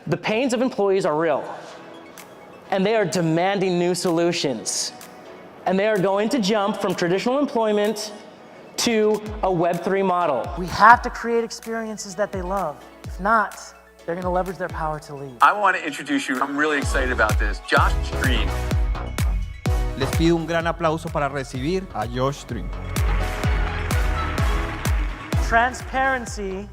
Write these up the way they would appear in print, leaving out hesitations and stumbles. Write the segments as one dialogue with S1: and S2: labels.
S1: The pains of employees are real, and they are demanding new solutions. And they are going to jump from traditional employment to a Web3 model.
S2: We have to create experiences that they love. If not, they're going to leverage their power to lead.
S3: I want to introduce you, I'm really excited about this, Josh Drean.
S4: Les pido un gran aplauso para recibir a Josh Drean.
S2: Transparency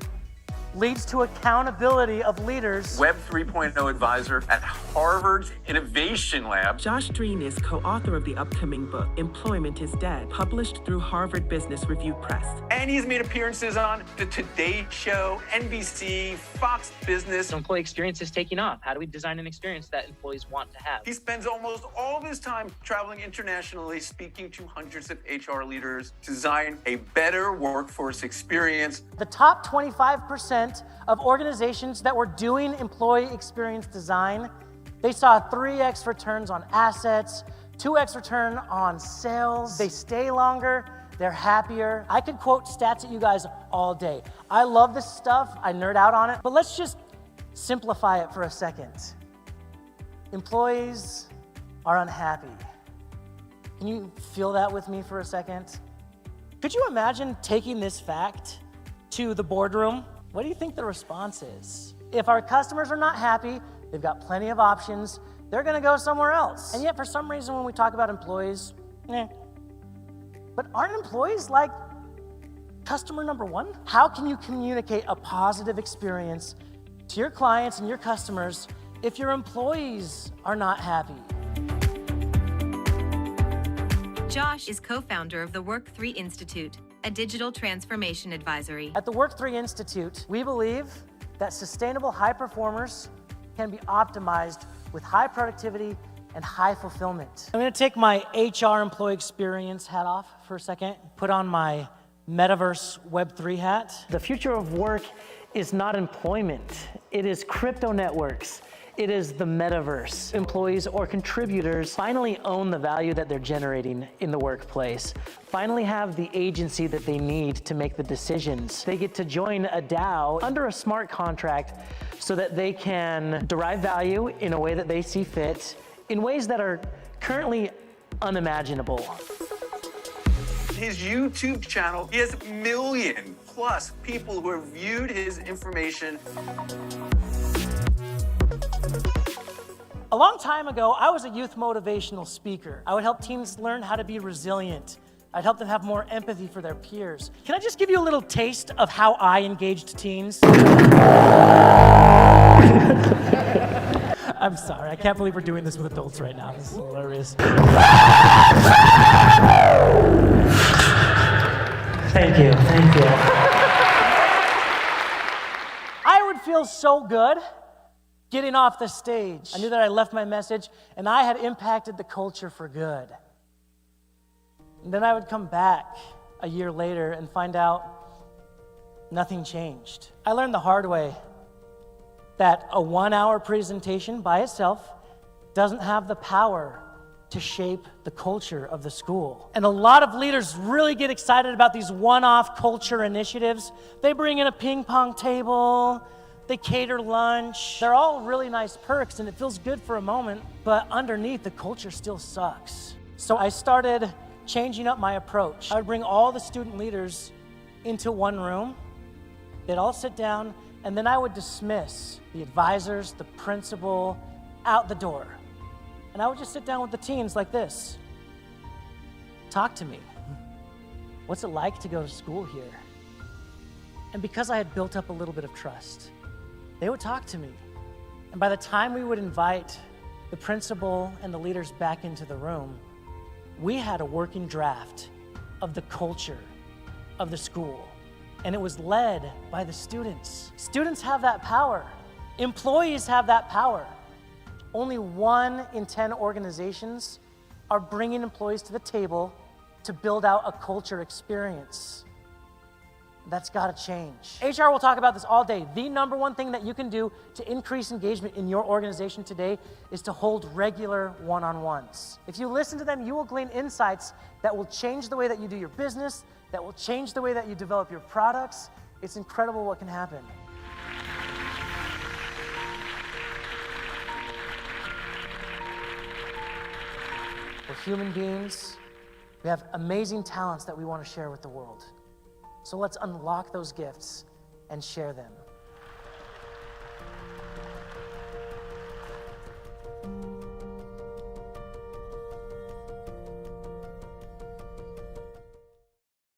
S2: leads to accountability of leaders.
S3: Web 3.0 advisor at Harvard's Innovation Lab.
S5: Josh Drean is co-author of the upcoming book, Employment is Dead, published through Harvard Business Review Press.
S3: And he's made appearances on The Today Show, NBC, Fox Business.
S6: So employee experience is taking off. How do we design an experience that employees want to have?
S3: He spends almost all of his time traveling internationally, speaking to hundreds of HR leaders, to design a better workforce experience.
S2: The top 25% of organizations that were doing employee experience design, they saw 3x returns on assets, 2x return on sales. They stay longer, they're happier. I could quote stats at you guys all day. I love this stuff, I nerd out on it, but let's just simplify it for a second. Employees are unhappy. Can you feel that with me for a second? Could you imagine taking this fact to the boardroom? What do you think the response is? If our customers are not happy, they've got plenty of options, they're gonna go somewhere else. And yet for some reason when we talk about employees, But aren't employees like customer number one? How can you communicate a positive experience to your clients and your customers if your employees are not happy?
S7: Josh is co-founder of the Work3 Institute, a digital transformation advisory.
S2: At the Work3 Institute, we believe that sustainable high performers can be optimized with high productivity and high fulfillment. I'm gonna take my HR employee experience hat off for a second, put on my metaverse Web3 hat.
S1: The future of work is not employment. It is crypto networks. It is the metaverse. Employees or contributors finally own the value that they're generating in the workplace, finally have the agency that they need to make the decisions. They get to join a DAO under a smart contract so that they can derive value in a way that they see fit, in ways that are currently unimaginable.
S3: His YouTube channel, he has million plus people who have viewed his information.
S2: A long time ago, I was a youth motivational speaker. I would help teens learn how to be resilient. I'd help them have more empathy for their peers. Can I just give you a little taste of how I engaged teens? I'm sorry, I can't believe we're doing this with adults right now. This is hilarious.
S1: Thank you, thank you.
S2: I would feel so good getting off the stage. I knew that I left my message and I had impacted the culture for good. And then I would come back a year later and find out nothing changed. I learned the hard way that a 1-hour presentation by itself doesn't have the power to shape the culture of the school. And a lot of leaders really get excited about these one-off culture initiatives. They bring in a ping pong table, they cater lunch. They're all really nice perks and it feels good for a moment, but underneath the culture still sucks. So I started changing up my approach. I would bring all the student leaders into one room. They'd all sit down and then I would dismiss the advisors, the principal, out the door. And I would just sit down with the teens like this. Talk to me. What's it like to go to school here? And because I had built up a little bit of trust, they would talk to me. And by the time we would invite the principal and the leaders back into the room, we had a working draft of the culture of the school. And it was led by the students. Students have that power. Employees have that power. Only 1 in 10 organizations are bringing employees to the table to build out a culture experience. That's gotta change. HR will talk about this all day. The number one thing that you can do to increase engagement in your organization today is to hold regular one-on-ones. If you listen to them, you will glean insights that will change the way that you do your business, that will change the way that you develop your products. It's incredible what can happen. We're human beings. We have amazing talents that we want to share with the world. So let's unlock those gifts and share them.